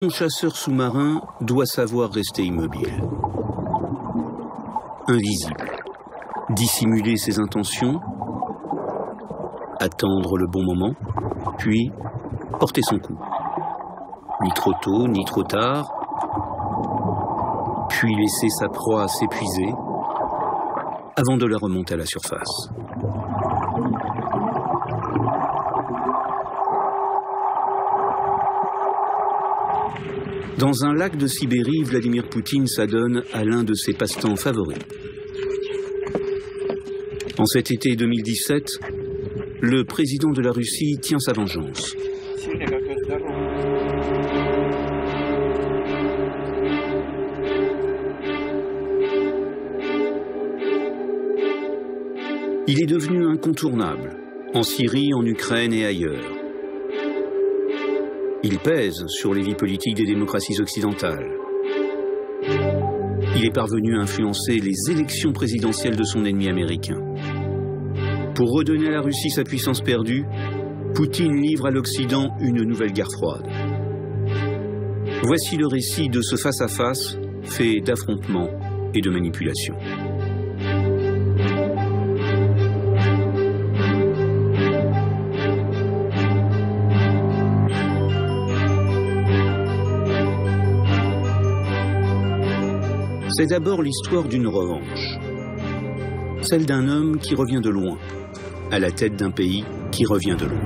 Un chasseur sous-marin doit savoir rester immobile, invisible, dissimuler ses intentions, attendre le bon moment, puis porter son coup. Ni trop tôt, ni trop tard, puis laisser sa proie s'épuiser avant de la remonter à la surface. Dans un lac de Sibérie, Vladimir Poutine s'adonne à l'un de ses passe-temps favoris. En cet été 2017, le président de la Russie tient sa vengeance. Il est devenu incontournable, en Syrie, en Ukraine et ailleurs. Il pèse sur les vies politiques des démocraties occidentales. Il est parvenu à influencer les élections présidentielles de son ennemi américain. Pour redonner à la Russie sa puissance perdue, Poutine livre à l'Occident une nouvelle guerre froide. Voici le récit de ce face-à-face fait d'affrontements et de manipulations. C'est d'abord l'histoire d'une revanche, celle d'un homme qui revient de loin, à la tête d'un pays qui revient de loin.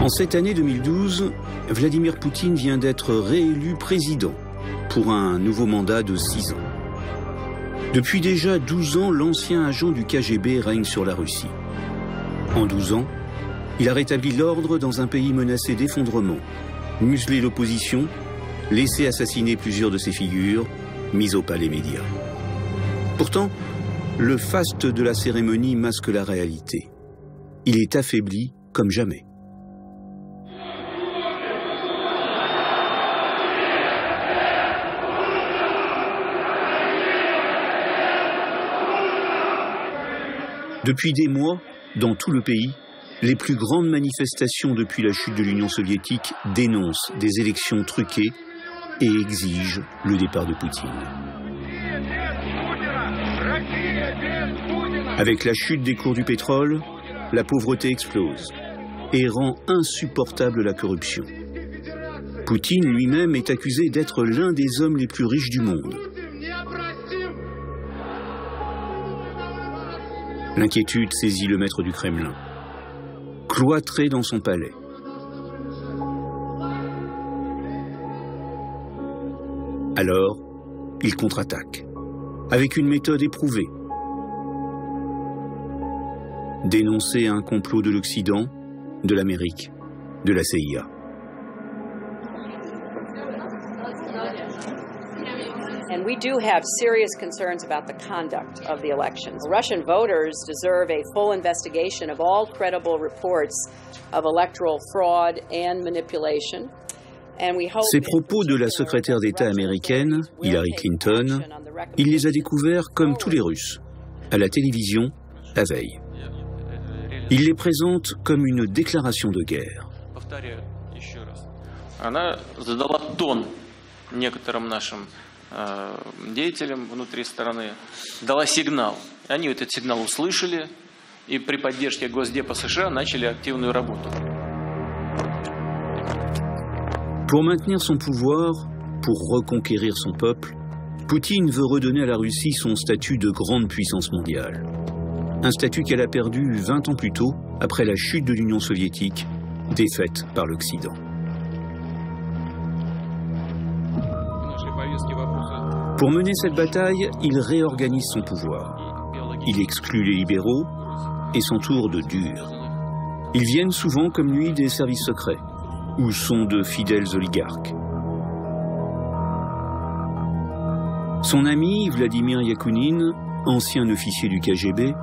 En cette année 2012, Vladimir Poutine vient d'être réélu président pour un nouveau mandat de 6 ans. Depuis déjà 12 ans, l'ancien agent du KGB règne sur la Russie. En 12 ans, il a rétabli l'ordre dans un pays menacé d'effondrement, muselé l'opposition, laissé assassiner plusieurs de ses figures, mis au pas les médias. Pourtant, le faste de la cérémonie masque la réalité. Il est affaibli comme jamais. Depuis des mois, dans tout le pays, les plus grandes manifestations depuis la chute de l'Union soviétique dénoncent des élections truquées et exigent le départ de Poutine. Avec la chute des cours du pétrole, la pauvreté explose et rend insupportable la corruption. Poutine lui-même est accusé d'être l'un des hommes les plus riches du monde. L'inquiétude saisit le maître du Kremlin, cloîtré dans son palais. Alors, il contre-attaque, avec une méthode éprouvée. Dénoncer un complot de l'Occident, de l'Amérique, de la CIA. And we do have serious concerns about the conduct of the elections. Russian voters deserve a full investigation of all credible reports of electoral fraud and manipulation. Ces propos de la secrétaire d'État américaine, Hillary Clinton, il les a découverts comme tous les Russes, à la télévision, la veille. Il les présente comme une déclaration de guerre. Деятелям внутри страны дала сигнал. Они этот сигнал услышали и при поддержке Госдепа США начали активную работу. Pour maintenir son pouvoir, pour reconquérir son peuple, Poutine veut redonner à la Russie son statut de grande puissance mondiale. Un statut qu'elle a perdu 20 ans plus tôt, après la chute de l'Union soviétique, défaite par l'Occident. Pour mener cette bataille, il réorganise son pouvoir. Il exclut les libéraux et s'entoure de durs. Ils viennent souvent comme lui des services secrets ou sont de fidèles oligarques. Son ami Vladimir Yakounine, ancien officier du KGB,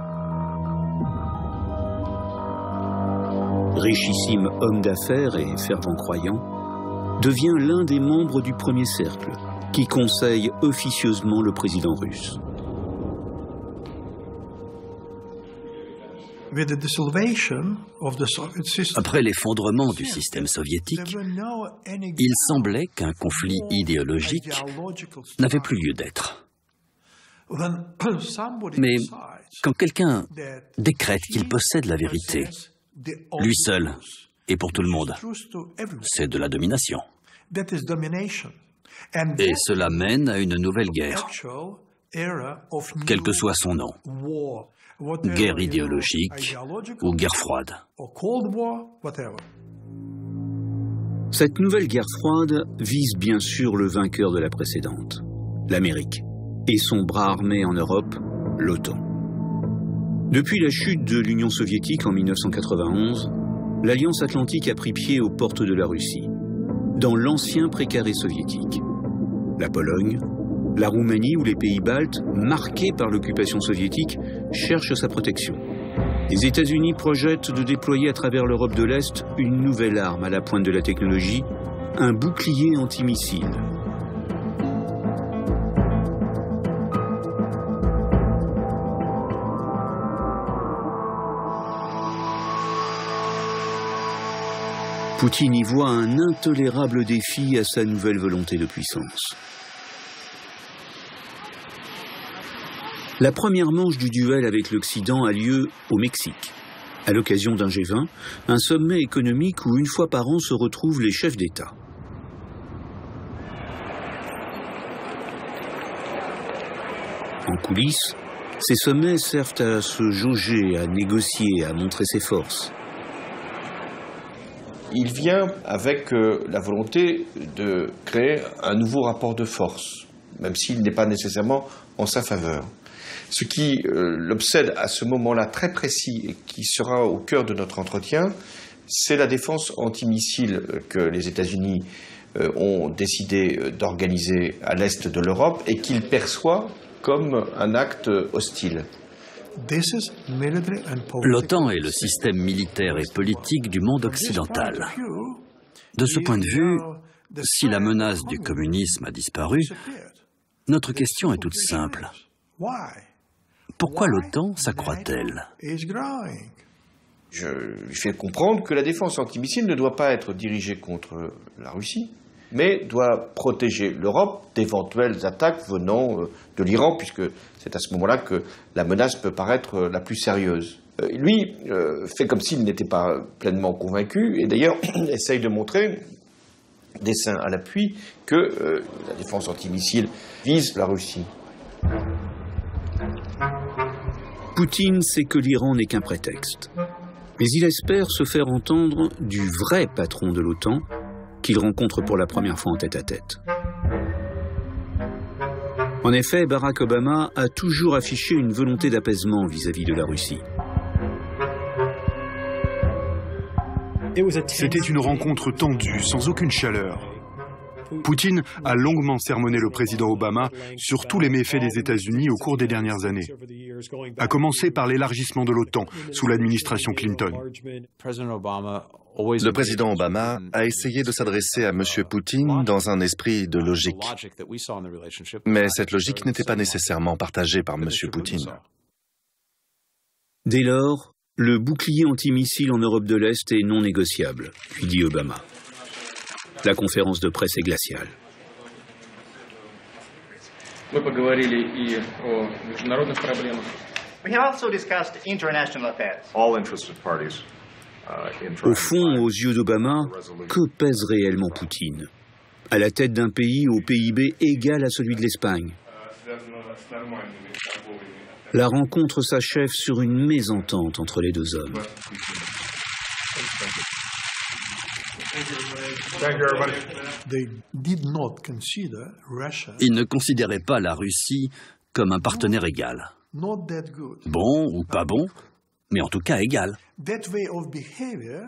richissime homme d'affaires et fervent croyant, devient l'un des membres du premier cercle, qui conseille officieusement le président russe. Après l'effondrement du système soviétique, il semblait qu'un conflit idéologique n'avait plus lieu d'être. Mais quand quelqu'un décrète qu'il possède la vérité, lui seul et pour tout le monde, c'est de la domination. Et cela mène à une nouvelle guerre, quel que soit son nom. Guerre idéologique ou guerre froide. Cette nouvelle guerre froide vise bien sûr le vainqueur de la précédente, l'Amérique, et son bras armé en Europe, l'OTAN. Depuis la chute de l'Union soviétique en 1991, l'Alliance atlantique a pris pied aux portes de la Russie, dans l'ancien précaré soviétique. La Pologne, la Roumanie ou les pays baltes, marqués par l'occupation soviétique, cherchent sa protection. Les États-Unis projettent de déployer à travers l'Europe de l'Est une nouvelle arme à la pointe de la technologie, un bouclier antimissile. Poutine y voit un intolérable défi à sa nouvelle volonté de puissance. La première manche du duel avec l'Occident a lieu au Mexique, à l'occasion d'un G20, un sommet économique où une fois par an se retrouvent les chefs d'État. En coulisses, ces sommets servent à se jauger, à négocier, à montrer ses forces. Il vient avec la volonté de créer un nouveau rapport de force, même s'il n'est pas nécessairement en sa faveur. Ce qui l'obsède à ce moment-là très précis et qui sera au cœur de notre entretien, c'est la défense antimissile que les États-Unis ont décidé d'organiser à l'est de l'Europe et qu'il perçoit comme un acte hostile. L'OTAN est le système militaire et politique du monde occidental. De ce point de vue, si la menace du communisme a disparu, notre question est toute simple. Pourquoi l'OTAN s'accroît-elle ? Je lui fais comprendre que la défense antimissile ne doit pas être dirigée contre la Russie, mais doit protéger l'Europe d'éventuelles attaques venant de l'Iran, puisque c'est à ce moment-là que la menace peut paraître la plus sérieuse. Lui fait comme s'il n'était pas pleinement convaincu, et d'ailleurs essaye de montrer, dessin à l'appui, que la défense antimissile vise la Russie. Poutine sait que l'Iran n'est qu'un prétexte, mais il espère se faire entendre du vrai patron de l'OTAN qu'il rencontre pour la première fois en tête-à-tête. En effet, Barack Obama a toujours affiché une volonté d'apaisement vis-à-vis de la Russie. C'était une rencontre tendue, sans aucune chaleur. Poutine a longuement sermonné le président Obama sur tous les méfaits des États-Unis au cours des dernières années, à commencer par l'élargissement de l'OTAN sous l'administration Clinton. Le président Obama a essayé de s'adresser à M. Poutine dans un esprit de logique. Mais cette logique n'était pas nécessairement partagée par M. Poutine. Dès lors, le bouclier antimissile en Europe de l'Est est non négociable, lui dit Obama. La conférence de presse est glaciale. Мы поговорили и о международных проблемах. We have also discussed international affairs. All interested parties. Au fond, aux yeux d'Obama, que pèse réellement Poutine? À la tête d'un pays au PIB égal à celui de l'Espagne. La rencontre s'achève sur une mésentente entre les deux hommes. Ils ne considéraient pas la Russie comme un partenaire égal. Bon ou pas bon, mais en tout cas égal.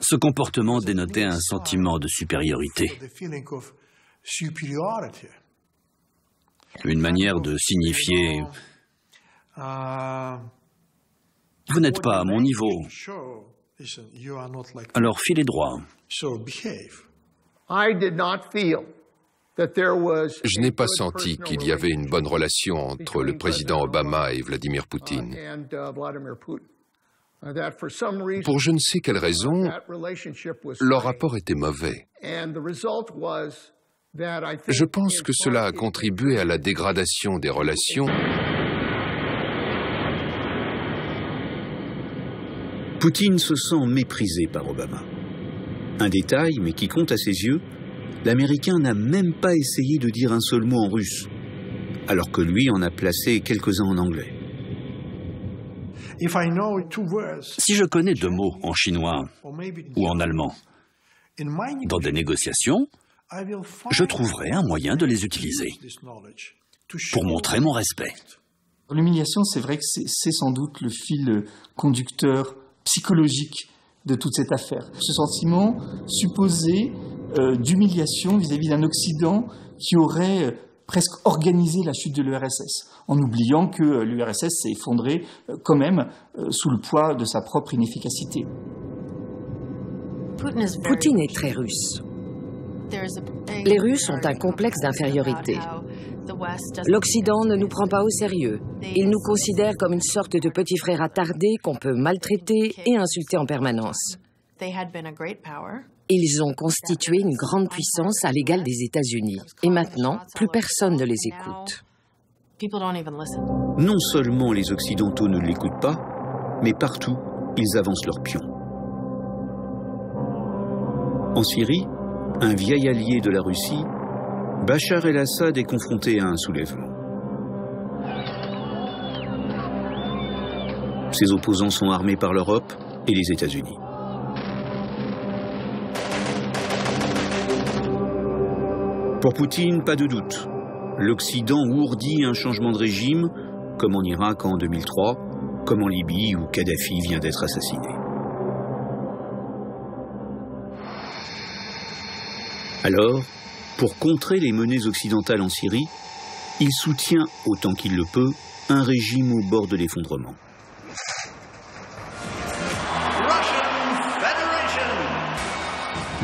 Ce comportement dénotait un sentiment de supériorité. Une manière de signifier « Vous n'êtes pas à mon niveau, alors filez droit ». I did not feel Je n'ai pas senti qu'il y avait une bonne relation entre le président Obama et Vladimir Poutine. Pour je ne sais quelle raison, leur rapport était mauvais. Je pense que cela a contribué à la dégradation des relations. Poutine se sent méprisé par Obama. Un détail, mais qui compte à ses yeux, l'Américain n'a même pas essayé de dire un seul mot en russe, alors que lui en a placé quelques-uns en anglais. Si je connais 2 mots en chinois ou en allemand, dans des négociations, je trouverai un moyen de les utiliser pour montrer mon respect. L'humiliation, c'est vrai que c'est sans doute le fil conducteur psychologique de toute cette affaire. Ce sentiment supposé d'humiliation vis-à-vis d'un Occident qui aurait presque organisé la chute de l'URSS, en oubliant que l'URSS s'est effondrée quand même sous le poids de sa propre inefficacité. Poutine est très russe. Les Russes ont un complexe d'infériorité. L'Occident ne nous prend pas au sérieux. Il nous considère comme une sorte de petit frère attardé qu'on peut maltraiter et insulter en permanence. Ils ont constitué une grande puissance à l'égal des États-Unis. Et maintenant, plus personne ne les écoute. Non seulement les Occidentaux ne l'écoutent pas, mais partout, ils avancent leurs pions. En Syrie, un vieil allié de la Russie, Bachar el-Assad est confronté à un soulèvement. Ses opposants sont armés par l'Europe et les États-Unis. Pour Poutine, pas de doute. L'Occident ourdit un changement de régime, comme en Irak en 2003, comme en Libye où Kadhafi vient d'être assassiné. Alors, pour contrer les menées occidentales en Syrie, il soutient, autant qu'il le peut, un régime au bord de l'effondrement.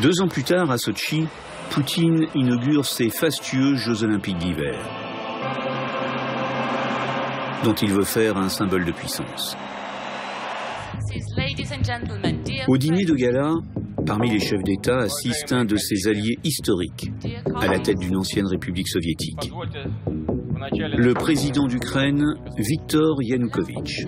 Deux ans plus tard, à Sotchi, Poutine inaugure ses fastueux Jeux Olympiques d'hiver, dont il veut faire un symbole de puissance. Au dîner de gala, parmi les chefs d'État assiste un de ses alliés historiques, à la tête d'une ancienne république soviétique, le président d'Ukraine, Viktor Yanukovych.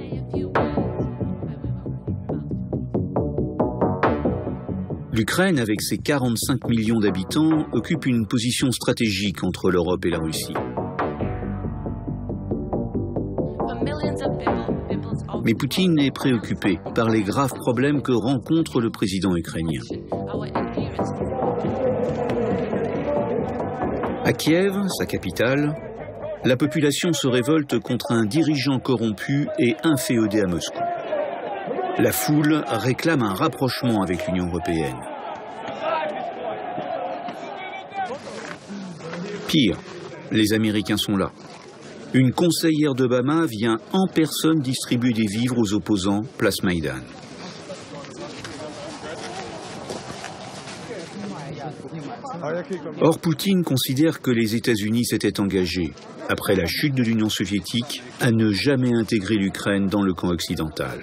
L'Ukraine, avec ses 45 millions d'habitants, occupe une position stratégique entre l'Europe et la Russie. Mais Poutine est préoccupé par les graves problèmes que rencontre le président ukrainien. À Kiev, sa capitale, la population se révolte contre un dirigeant corrompu et inféodé à Moscou. La foule réclame un rapprochement avec l'Union européenne. Pire, les Américains sont là. Une conseillère d'Obama vient en personne distribuer des vivres aux opposants, place Maïdan. Or, Poutine considère que les États-Unis s'étaient engagés, après la chute de l'Union soviétique, à ne jamais intégrer l'Ukraine dans le camp occidental.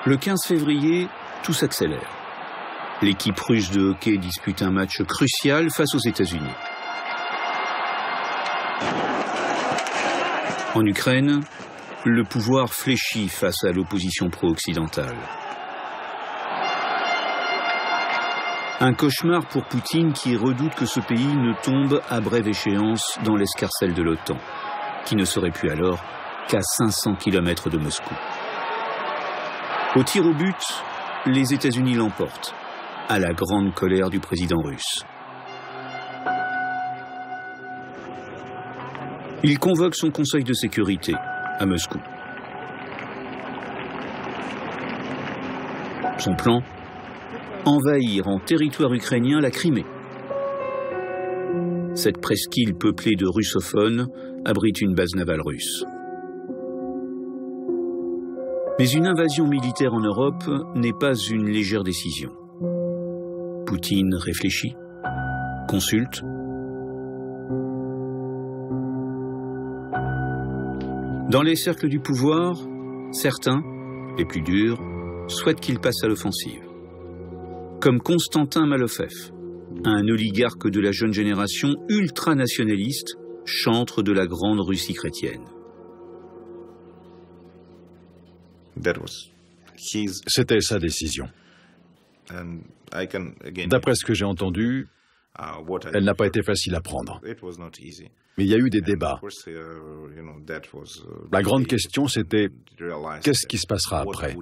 Le 15 février, tout s'accélère. L'équipe russe de hockey dispute un match crucial face aux États-Unis. En Ukraine, le pouvoir fléchit face à l'opposition pro-occidentale. Un cauchemar pour Poutine qui redoute que ce pays ne tombe à brève échéance dans l'escarcelle de l'OTAN, qui ne serait plus alors qu'à 500 km de Moscou. Au tir au but, les États-Unis l'emportent, à la grande colère du président russe. Il convoque son conseil de sécurité à Moscou. Son plan ? Envahir en territoire ukrainien la Crimée. Cette presqu'île peuplée de russophones abrite une base navale russe. Mais une invasion militaire en Europe n'est pas une légère décision. Poutine réfléchit, consulte. Dans les cercles du pouvoir, certains, les plus durs, souhaitent qu'il passe à l'offensive. Comme Konstantin Malofev, un oligarque de la jeune génération ultranationaliste, chantre de la grande Russie chrétienne. C'était sa décision. D'après ce que j'ai entendu, elle n'a pas été facile à prendre. Mais il y a eu des débats. La grande question, c'était qu'est-ce qui se passera après?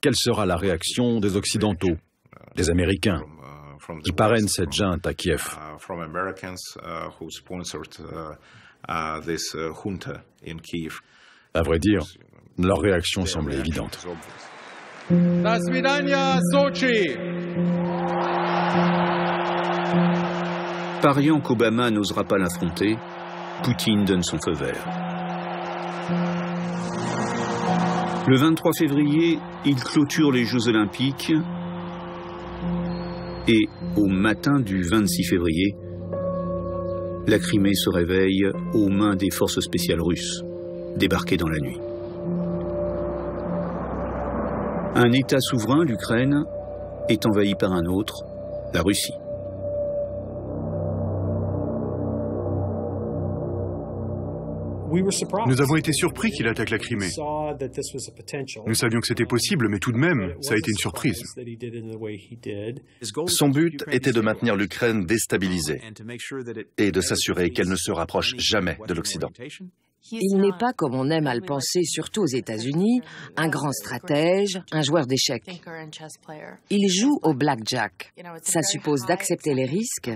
Quelle sera la réaction des Occidentaux, des Américains, qui parrainent cette junte à Kiev? À vrai dire, leur réaction semblait évidente. Pariant qu'Obama n'osera pas l'affronter, Poutine donne son feu vert. Le 23 février, il clôture les Jeux Olympiques et au matin du 26 février, la Crimée se réveille aux mains des forces spéciales russes, débarquées dans la nuit. Un État souverain, l'Ukraine, est envahi par un autre, la Russie. Nous avons été surpris qu'il attaque la Crimée. Nous savions que c'était possible, mais tout de même, ça a été une surprise. Son but était de maintenir l'Ukraine déstabilisée et de s'assurer qu'elle ne se rapproche jamais de l'Occident. Il n'est pas, comme on aime à le penser, surtout aux États-Unis, un grand stratège, un joueur d'échecs. Il joue au blackjack. Ça suppose d'accepter les risques.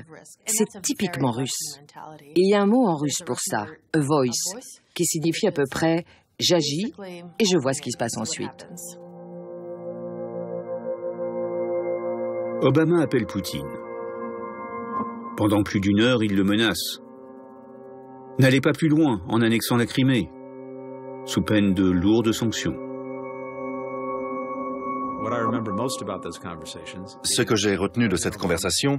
C'est typiquement russe. Et il y a un mot en russe pour ça, a voice, qui signifie à peu près « j'agis et je vois ce qui se passe ensuite ». Obama appelle Poutine. Pendant plus d'une heure, il le menace. N'allez pas plus loin en annexant la Crimée, sous peine de lourdes sanctions. Ce que j'ai retenu de cette conversation,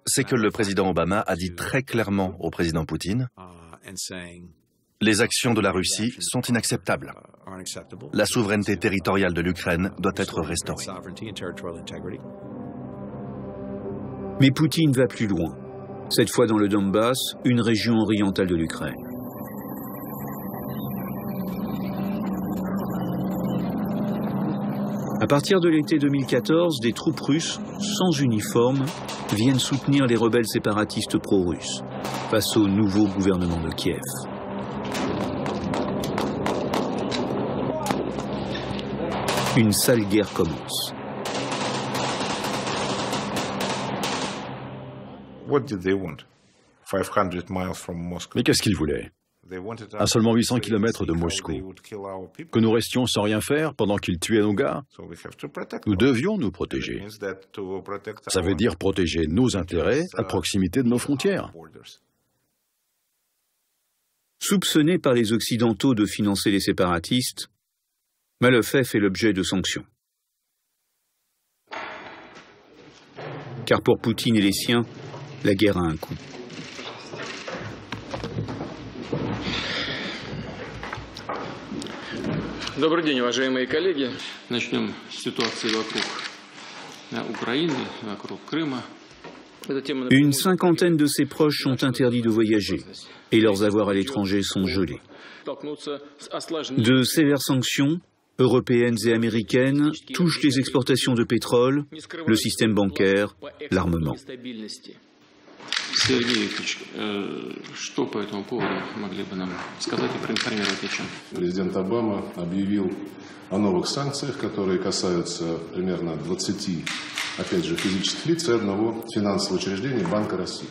c'est que le président Obama a dit très clairement au président Poutine « Les actions de la Russie sont inacceptables. La souveraineté territoriale de l'Ukraine doit être restaurée. » Mais Poutine va plus loin. Cette fois dans le Donbass, une région orientale de l'Ukraine. À partir de l'été 2014, des troupes russes, sans uniforme, viennent soutenir les rebelles séparatistes pro-russes face au nouveau gouvernement de Kiev. Une sale guerre commence. Mais qu'est-ce qu'ils voulaient? À seulement 800 km de Moscou. Que nous restions sans rien faire pendant qu'ils tuaient nos gars? Nous devions nous protéger. Ça veut dire protéger nos intérêts à proximité de nos frontières. Soupçonné par les Occidentaux de financer les séparatistes, Malofev fait l'objet de sanctions. Car pour Poutine et les siens, la guerre a un coût. Добрый день, уважаемые коллеги. Начнем с ситуации вокруг Украины, вокруг Крыма. Une cinquantaine de ses proches sont interdits de voyager et leurs avoirs à l'étranger sont gelés. De sévères sanctions, européennes et américaines, touchent les exportations de pétrole, le système bancaire, l'armement. Сергей Викторович, что по этому поводу могли бы нам сказать и проинформировать о чем? Президент Обама объявил о новых санкциях, которые касаются примерно 20, опять же, физических лиц и одного финансового учреждения Банка России.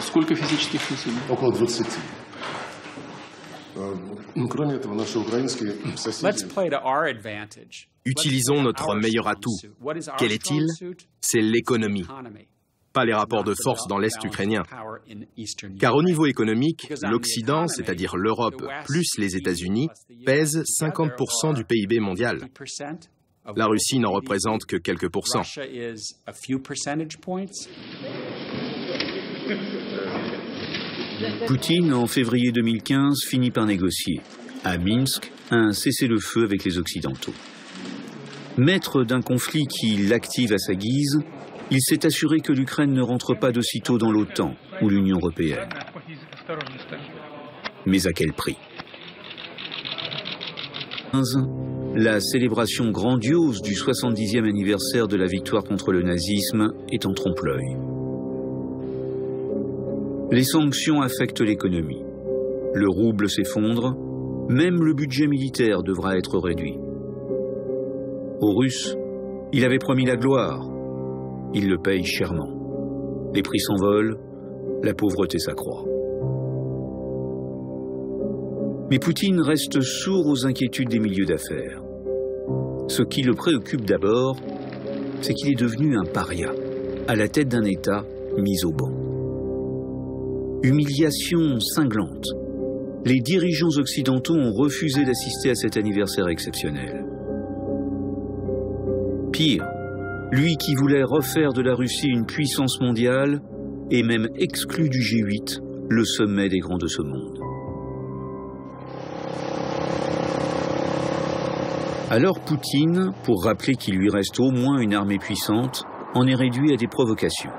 Сколько физических лиц? Около 20. Кроме этого, наши украинские соседи... Utilisons notre meilleur atout. Quel est-il? C'est l'économie. Pas les rapports de force dans l'Est ukrainien. Car au niveau économique, l'Occident, c'est-à-dire l'Europe plus les États-Unis, pèse 50% du PIB mondial. La Russie n'en représente que quelques pourcents. Poutine, en février 2015, finit par négocier, à Minsk, un cessez-le-feu avec les Occidentaux. Maître d'un conflit qui l'active à sa guise, il s'est assuré que l'Ukraine ne rentre pas d'aussitôt dans l'OTAN ou l'Union européenne. Mais à quel prix? La célébration grandiose du 70e anniversaire de la victoire contre le nazisme est en trompe-l'œil. Les sanctions affectent l'économie. Le rouble s'effondre, même le budget militaire devra être réduit. Aux Russes, il avait promis la gloire. Ils le payent chèrement. Les prix s'envolent, la pauvreté s'accroît. Mais Poutine reste sourd aux inquiétudes des milieux d'affaires. Ce qui le préoccupe d'abord, c'est qu'il est devenu un paria, à la tête d'un État mis au banc. Humiliation cinglante. Les dirigeants occidentaux ont refusé d'assister à cet anniversaire exceptionnel. Pire, lui qui voulait refaire de la Russie une puissance mondiale est même exclu du G8, le sommet des grands de ce monde. Alors Poutine, pour rappeler qu'il lui reste au moins une armée puissante, en est réduit à des provocations.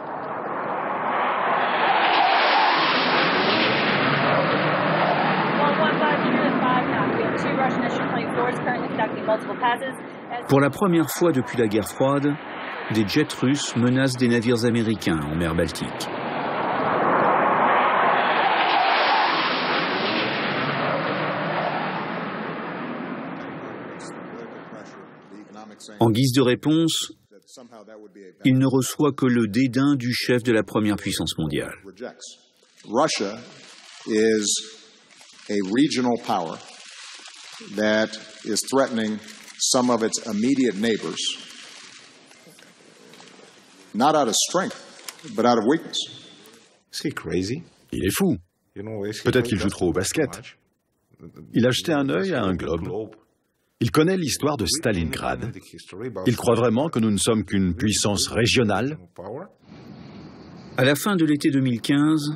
Pour la première fois depuis la guerre froide, des jets russes menacent des navires américains en mer Baltique. En guise de réponse, il ne reçoit que le dédain du chef de la première puissance mondiale. Russia is a regional power that is threatening some of its immediate neighbors, not out of strength, but out of weakness. Il est fou. Peut-être qu'il joue trop au basket. Il a jeté un œil à un globe. Il connaît l'histoire de Stalingrad. Il croit vraiment que nous ne sommes qu'une puissance régionale. À la fin de l'été 2015,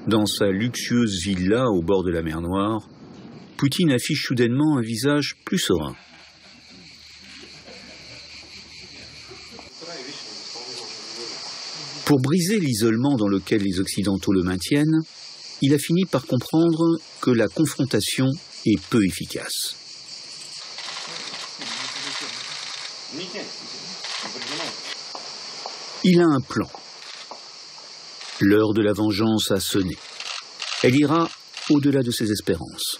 dans sa luxueuse villa au bord de la mer Noire, Poutine affiche soudainement un visage plus serein. Pour briser l'isolement dans lequel les Occidentaux le maintiennent, il a fini par comprendre que la confrontation est peu efficace. Il a un plan. L'heure de la vengeance a sonné. Elle ira au-delà de ses espérances.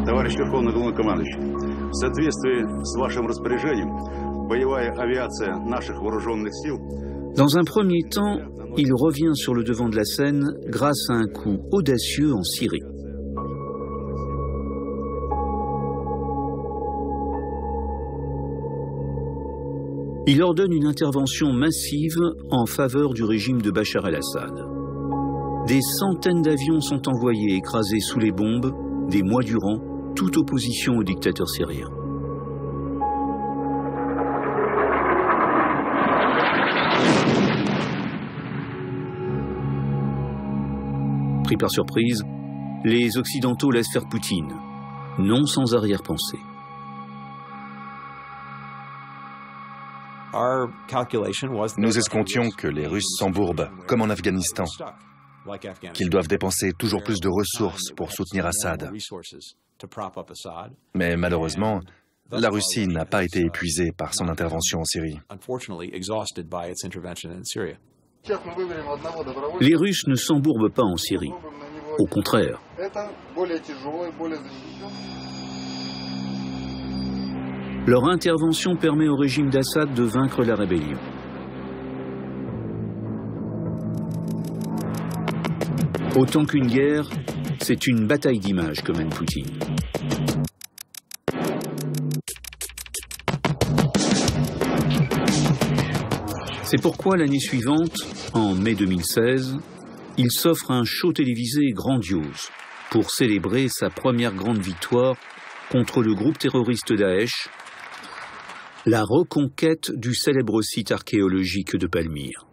Товарищ Верховный Главнокомандующий, в соответствии с вашим распоряжением, боевая авиация наших вооруженных сил. Dans un premier temps, il revient sur le devant de la scène grâce à un coup audacieux en Syrie. Il ordonne une intervention massive en faveur du régime de Bachar el-Assad. Des centaines d'avions sont envoyés écraser sous les bombes, des mois durant, toute opposition au dictateur syrien. Pris par surprise, les Occidentaux laissent faire Poutine, non sans arrière-pensée. Nous escomptions que les Russes s'embourbent, comme en Afghanistan, qu'ils doivent dépenser toujours plus de ressources pour soutenir Assad. Mais malheureusement, la Russie n'a pas été épuisée par son intervention en Syrie. Les Russes ne s'embourbent pas en Syrie. Au contraire. Leur intervention permet au régime d'Assad de vaincre la rébellion. Autant qu'une guerre, c'est une bataille d'images que mène Poutine. C'est pourquoi l'année suivante, en mai 2016, il s'offre un show télévisé grandiose, pour célébrer sa première grande victoire contre le groupe terroriste Daesh, la reconquête du célèbre site archéologique de Palmyre.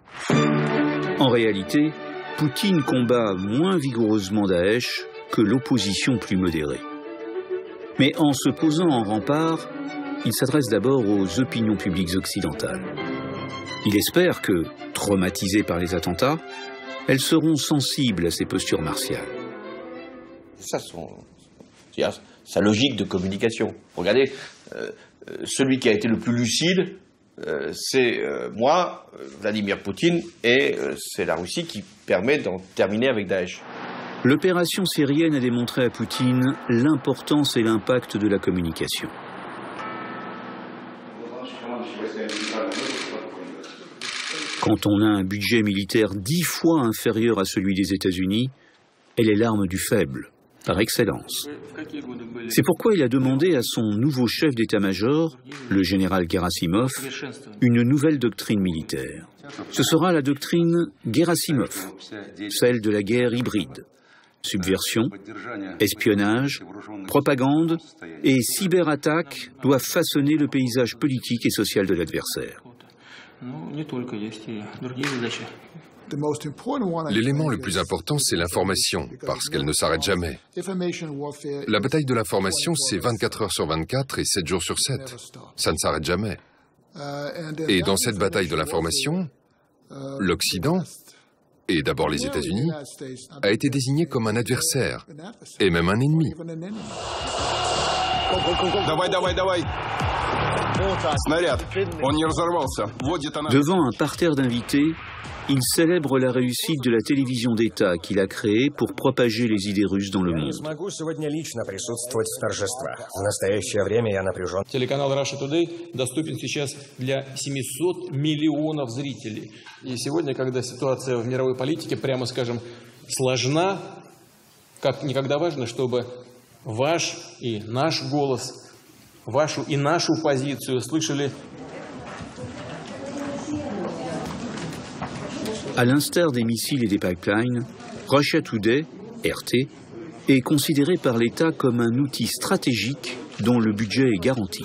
En réalité, Poutine combat moins vigoureusement Daesh que l'opposition plus modérée. Mais en se posant en rempart, il s'adresse d'abord aux opinions publiques occidentales. Il espère que, traumatisées par les attentats, elles seront sensibles à ses postures martiales. Ça, sa logique de communication. Regardez, celui qui a été le plus lucide, c'est moi, Vladimir Poutine, et c'est la Russie qui permet d'en terminer avec Daesh. L'opération syrienne a démontré à Poutine l'importance et l'impact de la communication. Quand on a un budget militaire 10 fois inférieur à celui des États-Unis, elle est l'arme du faible, par excellence. C'est pourquoi il a demandé à son nouveau chef d'état-major, le général Gerasimov, une nouvelle doctrine militaire. Ce sera la doctrine Gerasimov, celle de la guerre hybride. Subversion, espionnage, propagande et cyberattaque doivent façonner le paysage politique et social de l'adversaire. L'élément le plus important, c'est l'information, parce qu'elle ne s'arrête jamais. La bataille de l'information, c'est 24 heures sur 24 et 7 jours sur 7. Ça ne s'arrête jamais. Et dans cette bataille de l'information, l'Occident, et d'abord les États-Unis, a été désigné comme un adversaire, et même un ennemi. Devant un parterre d'invités, il célèbre la réussite de la télévision d'État qu'il a créée pour propager les idées russes dans le monde. Телеканал Russia Today доступен сейчас для 700 миллионов зрителей. И сегодня, когда ситуация в мировой политике, прямо скажем, сложна, как никогда важно, чтобы ваш и наш голос, вашу и нашу позицию слышали. À l'instar des missiles et des pipelines, Russia Today, RT, est considéré par l'État comme un outil stratégique dont le budget est garanti.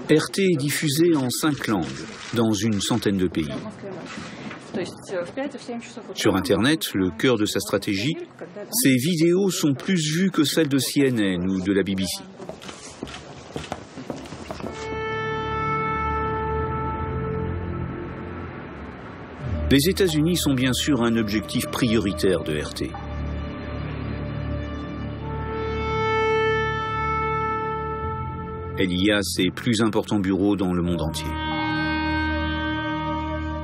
RT est diffusé en 5 langues, dans une centaine de pays. Sur Internet, le cœur de sa stratégie, ses vidéos sont plus vues que celles de CNN ou de la BBC. Les États-Unis sont bien sûr un objectif prioritaire de RT. Elle y a ses plus importants bureaux dans le monde entier.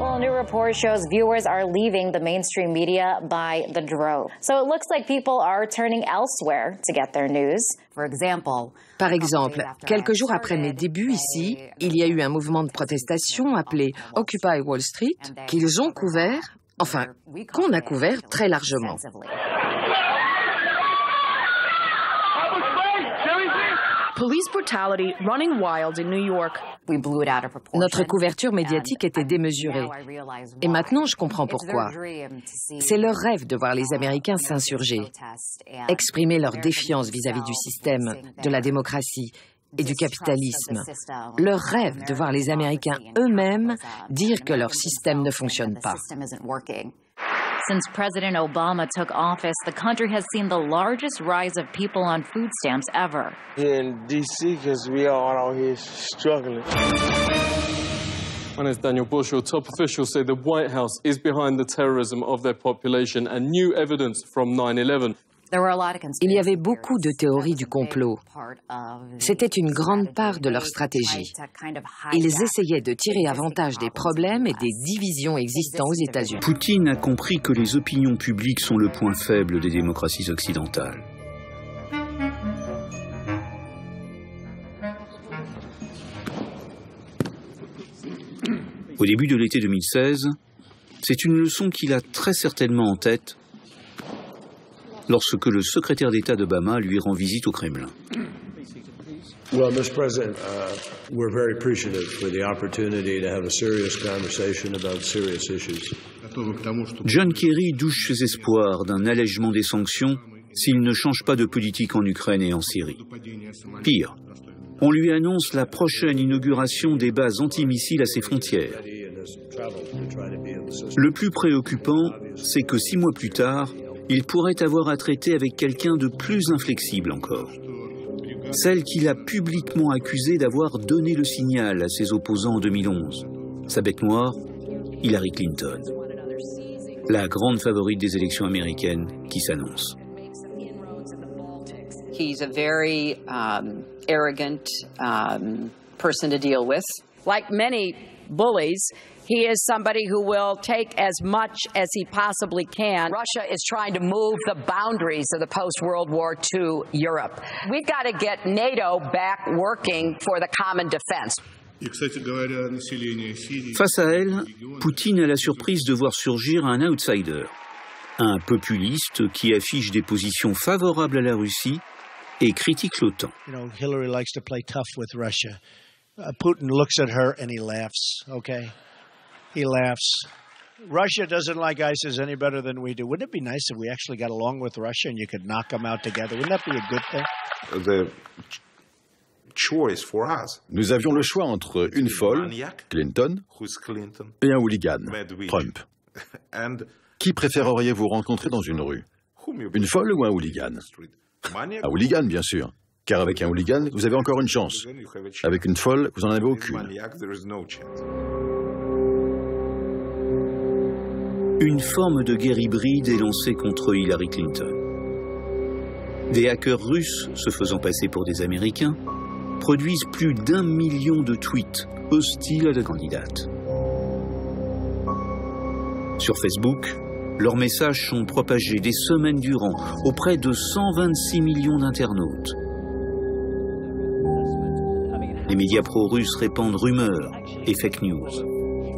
Well, a new report shows viewers are leaving the mainstream media by the drove. So it looks like people are turning elsewhere to get their news. Par exemple, quelques jours après mes débuts ici, il y a eu un mouvement de protestation appelé Occupy Wall Street qu'ils ont couvert, enfin, qu'on a couvert très largement. Police brutality running wild in New York. Notre couverture médiatique était démesurée. Et maintenant, je comprends pourquoi. C'est leur rêve de voir les Américains s'insurger, exprimer leur défiance vis-à-vis du système, de la démocratie et du capitalisme. Leur rêve de voir les Américains eux-mêmes dire que leur système ne fonctionne pas. Since President Obama took office, the country has seen the largest rise of people on food stamps ever. Here in D.C., because we are out here struggling. My name is Daniel Bush. Top officials say the White House is behind the terrorism of their population and new evidence from 9/11. Il y avait beaucoup de théories du complot. C'était une grande part de leur stratégie. Ils essayaient de tirer avantage des problèmes et des divisions existant aux États-Unis. Poutine a compris que les opinions publiques sont le point faible des démocraties occidentales. Au début de l'été 2016, c'est une leçon qu'il a très certainement en tête lorsque le secrétaire d'État d'Obama lui rend visite au Kremlin. Well, Mr. President, we're very appreciative for the opportunity to have a serious conversation about serious issues. John Kerry douche ses espoirs d'un allègement des sanctions s'il ne change pas de politique en Ukraine et en Syrie. Pire, on lui annonce la prochaine inauguration des bases antimissiles à ses frontières. Le plus préoccupant, c'est que 6 mois plus tard, il pourrait avoir à traiter avec quelqu'un de plus inflexible encore. Celle qu'il a publiquement accusée d'avoir donné le signal à ses opposants en 2011. Sa bête noire, Hillary Clinton. La grande favorite des élections américaines qui s'annonce. He's a very arrogant person to deal with. Like many bullies, he is somebody who will take as much as he possibly can. Russia is trying to move the boundaries of the post-World War II Europe. We've got to get NATO back working for the common defense. Face à elle, Poutine a la surprise de voir surgir un outsider, un populiste qui affiche des positions favorables à la Russie et critique l'OTAN. Hillary likes to play tough with Russia. Putin looks at her and he laughs, okay? He laughs. Russia doesn't like ISIS any better than we do. Wouldn't it be nice if we actually got along with Russia and you could knock them out together? Wouldn't that be a good thing? Nous avions le choix entre une folle, Clinton, et un hooligan, Trump. Qui préféreriez-vous rencontrer dans une rue? Une folle ou un hooligan? Un hooligan, bien sûr, car avec un hooligan, vous avez encore une chance. Avec une folle, vous n'en avez aucune. Une forme de guerre hybride est lancée contre Hillary Clinton. Des hackers russes, se faisant passer pour des Américains, produisent plus d'1 million de tweets hostiles à la candidate. Sur Facebook, leurs messages sont propagés des semaines durant auprès de 126 millions d'internautes. Les médias pro-russes répandent rumeurs et fake news.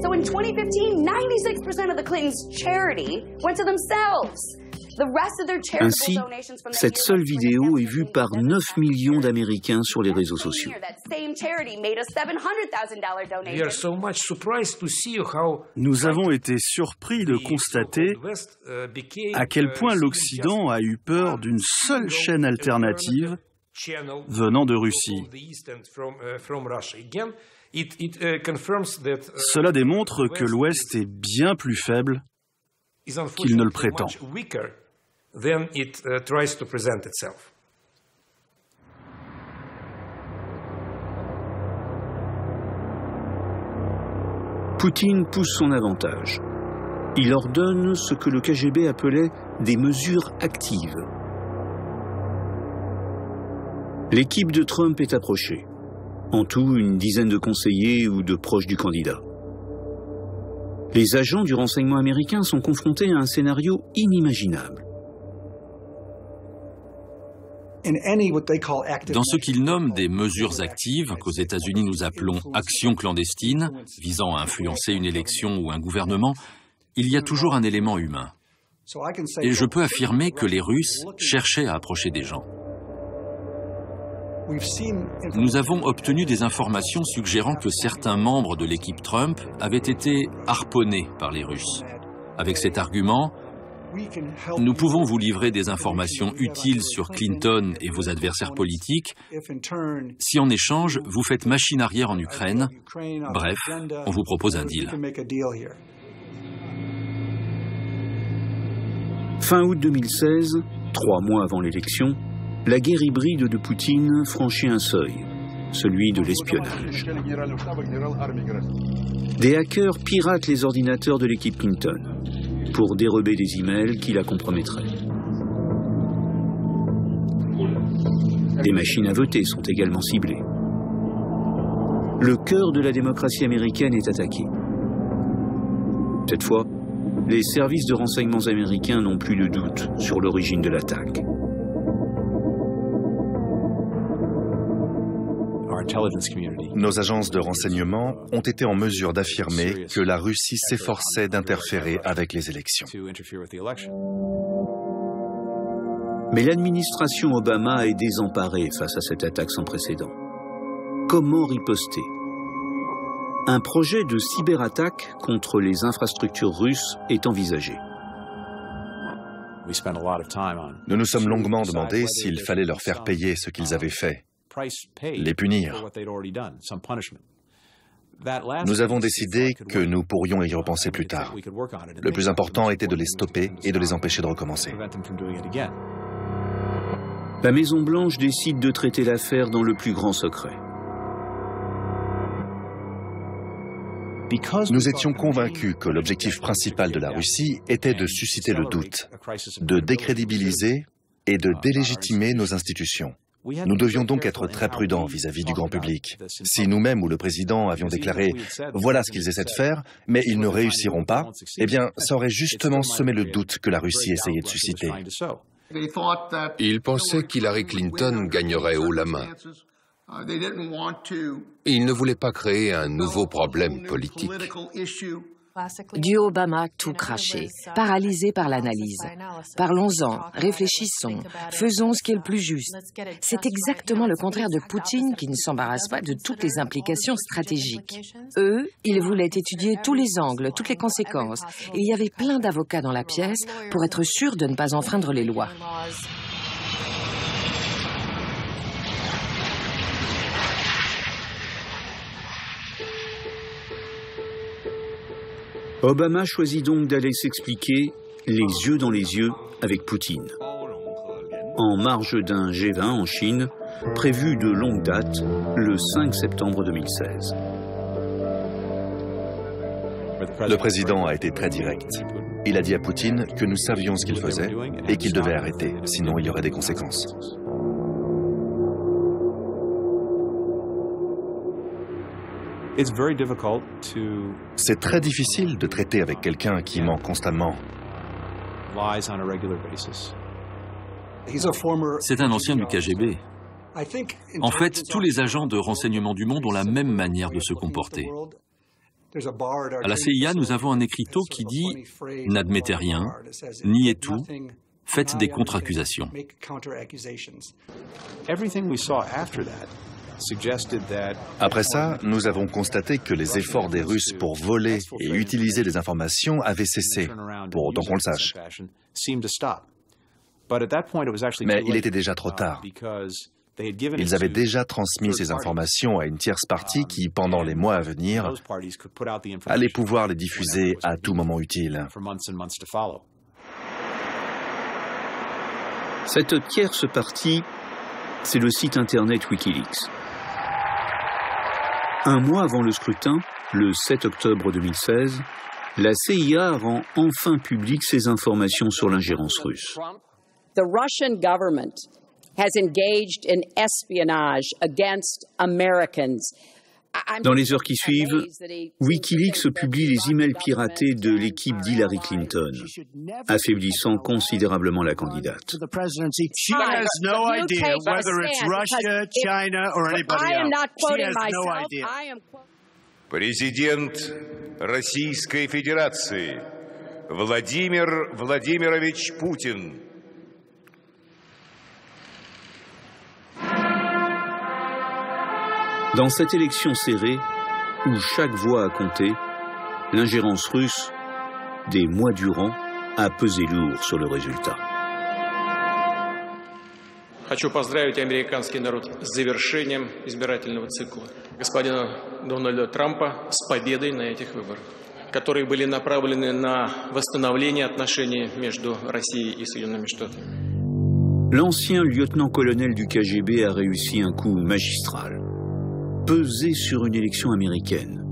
So in 2015, 96% of the Clintons' charity went to themselves. The rest of their charitable Ainsi, donations from that cette year seule went to vidéo est vue par 9 millions d'Américains sur les réseaux sociaux. that same charity made a $700,000 donation. Nous avons été surpris de constater à quel point l'Occident a eu peur d'une seule chaîne alternative venant de Russie. Cela démontre que l'Ouest est bien plus faible qu'il ne le prétend. Poutine pousse son avantage. Il ordonne ce que le KGB appelait des mesures actives. L'équipe de Trump est approchée. En tout, une dizaine de conseillers ou de proches du candidat. Les agents du renseignement américain sont confrontés à un scénario inimaginable. Dans ce qu'ils nomment des mesures actives, qu'aux États-Unis nous appelons actions clandestines, visant à influencer une élection ou un gouvernement, il y a toujours un élément humain. Et je peux affirmer que les Russes cherchaient à approcher des gens. Nous avons obtenu des informations suggérant que certains membres de l'équipe Trump avaient été harponnés par les Russes. Avec cet argument, nous pouvons vous livrer des informations utiles sur Clinton et vos adversaires politiques si en échange vous faites machine arrière en Ukraine. Bref, on vous propose un deal. Fin août 2016, 3 mois avant l'élection, la guerre hybride de Poutine franchit un seuil, celui de l'espionnage. Des hackers piratent les ordinateurs de l'équipe Clinton pour dérober des emails qui la compromettraient. Des machines à voter sont également ciblées. Le cœur de la démocratie américaine est attaqué. Cette fois, les services de renseignements américains n'ont plus de doute sur l'origine de l'attaque. Nos agences de renseignement ont été en mesure d'affirmer que la Russie s'efforçait d'interférer avec les élections. Mais l'administration Obama est désemparée face à cette attaque sans précédent. Comment riposter? Un projet de cyberattaque contre les infrastructures russes est envisagé. Nous nous sommes longuement demandé s'il fallait leur faire payer ce qu'ils avaient fait, les punir. Nous avons décidé que nous pourrions y repenser plus tard. Le plus important était de les stopper et de les empêcher de recommencer. La Maison-Blanche décide de traiter l'affaire dans le plus grand secret. Nous étions convaincus que l'objectif principal de la Russie était de susciter le doute, de décrédibiliser et de délégitimer nos institutions. Nous devions donc être très prudents vis-à-vis du grand public. Si nous-mêmes ou le président avions déclaré « voilà ce qu'ils essaient de faire, mais ils ne réussiront pas », eh bien, ça aurait justement semé le doute que la Russie essayait de susciter. Ils pensaient qu'Hillary Clinton gagnerait haut la main. Ils ne voulaient pas créer un nouveau problème politique. Du Obama tout craché, paralysé par l'analyse. Parlons-en, réfléchissons, faisons ce qui est le plus juste. C'est exactement le contraire de Poutine qui ne s'embarrasse pas de toutes les implications stratégiques. Eux, ils voulaient étudier tous les angles, toutes les conséquences. Il y avait plein d'avocats dans la pièce pour être sûr de ne pas enfreindre les lois. Obama choisit donc d'aller s'expliquer les yeux dans les yeux avec Poutine. En marge d'un G20 en Chine, prévu de longue date, le 5 septembre 2016. Le président a été très direct. Il a dit à Poutine que nous savions ce qu'il faisait et qu'il devait arrêter, sinon il y aurait des conséquences. C'est très difficile de traiter avec quelqu'un qui ment constamment. C'est un ancien du KGB. En fait, tous les agents de renseignement du monde ont la même manière de se comporter. À la CIA, nous avons un écriteau qui dit « N'admettez rien, niez tout, faites des contre-accusations ». Après ça, nous avons constaté que les efforts des Russes pour voler et utiliser les informations avaient cessé, pour autant qu'on le sache. Mais il était déjà trop tard. Ils avaient déjà transmis ces informations à une tierce partie qui, pendant les mois à venir, allait pouvoir les diffuser à tout moment utile. Cette tierce partie, c'est le site internet Wikileaks. Un mois avant le scrutin, le 7 octobre 2016, la CIA rend enfin publiques ses informations sur l'ingérence russe. The Russian government has engaged in espionage against Americans. Dans les heures qui suivent, Wikileaks publie les emails piratés de l'équipe d'Hillary Clinton, affaiblissant considérablement la candidate. Президент Российской Федерации Владимир Владимирович Путин. Dans cette élection serrée, où chaque voix a compté, l'ingérence russe, des mois durant, a pesé lourd sur le résultat. Хочу поздравить американский народ с завершением избирательного цикла. Господина Дональда Трампа с победой на этих выборах, которые были направлены на восстановление отношений между Россией и Соединенными Штатами. L'ancien lieutenant-colonel du KGB a réussi un coup magistral. Peser sur une élection américaine,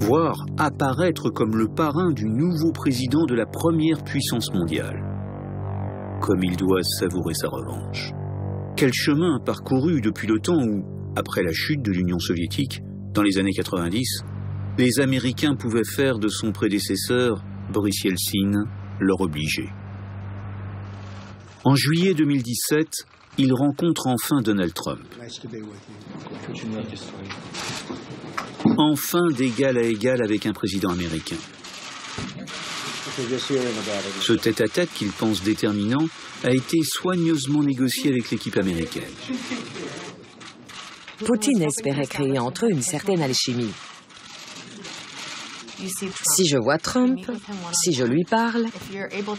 voire apparaître comme le parrain du nouveau président de la première puissance mondiale. Comme il doit savourer sa revanche. Quel chemin parcouru depuis le temps où, après la chute de l'Union soviétique, dans les années 90, les Américains pouvaient faire de son prédécesseur, Boris Yeltsin, leur obligé. En juillet 2017, il rencontre enfin Donald Trump. Enfin d'égal à égal avec un président américain. Ce tête-à-tête qu'il pense déterminant a été soigneusement négocié avec l'équipe américaine. Poutine espérait créer entre eux une certaine alchimie. Si je vois Trump, si je lui parle,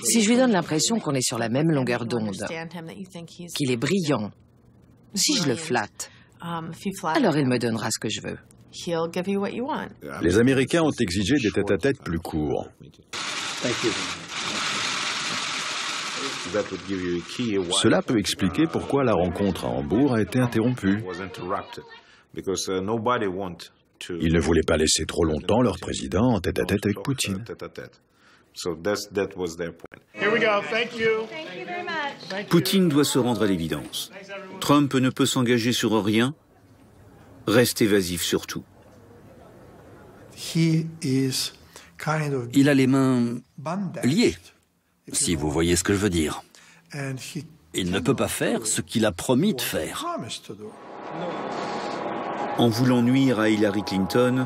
si je lui donne l'impression qu'on est sur la même longueur d'onde, qu'il est brillant, si je le flatte, alors il me donnera ce que je veux. Les Américains ont exigé des tête-à-tête plus courts. Cela peut expliquer pourquoi la rencontre à Hambourg a été interrompue. Ils ne voulaient pas laisser trop longtemps leur président en tête-à-tête avec Poutine. Poutine doit se rendre à l'évidence. Trump ne peut s'engager sur rien, reste évasif sur tout. Il a les mains liées, si vous voyez ce que je veux dire. Il ne peut pas faire ce qu'il a promis de faire. En voulant nuire à Hillary Clinton,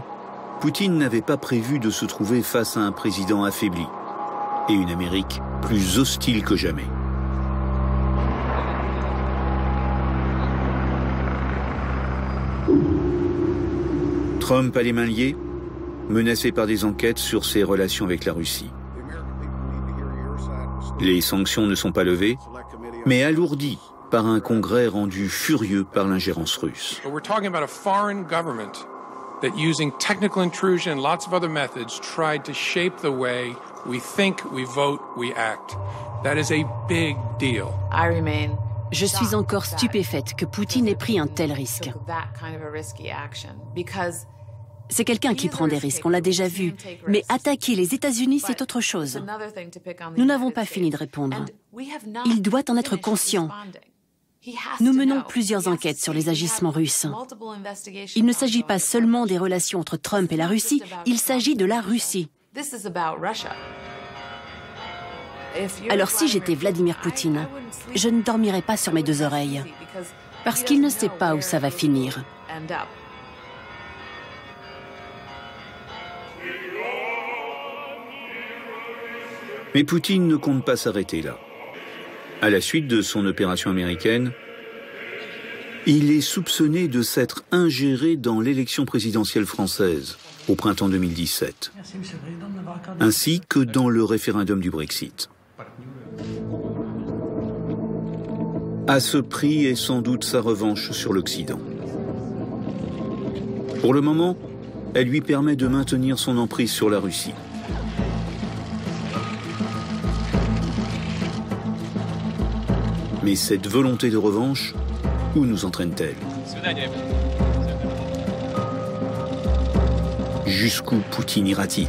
Poutine n'avait pas prévu de se trouver face à un président affaibli et une Amérique plus hostile que jamais. Trump a les mains liées, menacé par des enquêtes sur ses relations avec la Russie. Les sanctions ne sont pas levées, mais alourdies par un Congrès rendu furieux par l'ingérence russe. We're talking about a foreign government that, using technical intrusion and lots of other methods, tried to shape the way we think, we vote, we act. That is a big deal. Je suis encore stupéfaite que Poutine ait pris un tel risque. C'est quelqu'un qui prend des risques, on l'a déjà vu. Mais attaquer les États-Unis, c'est autre chose. Nous n'avons pas fini de répondre. Il doit en être conscient. Nous menons plusieurs enquêtes sur les agissements russes. Il ne s'agit pas seulement des relations entre Trump et la Russie, il s'agit de la Russie. Alors si j'étais Vladimir Poutine, je ne dormirais pas sur mes deux oreilles, parce qu'il ne sait pas où ça va finir. Mais Poutine ne compte pas s'arrêter là. À la suite de son opération américaine, il est soupçonné de s'être ingéré dans l'élection présidentielle française au printemps 2017, ainsi que dans le référendum du Brexit. À ce prix est sans doute sa revanche sur l'Occident. Pour le moment, elle lui permet de maintenir son emprise sur la Russie. Mais cette volonté de revanche, où nous entraîne-t-elle? Jusqu'où Poutine ira-t-il?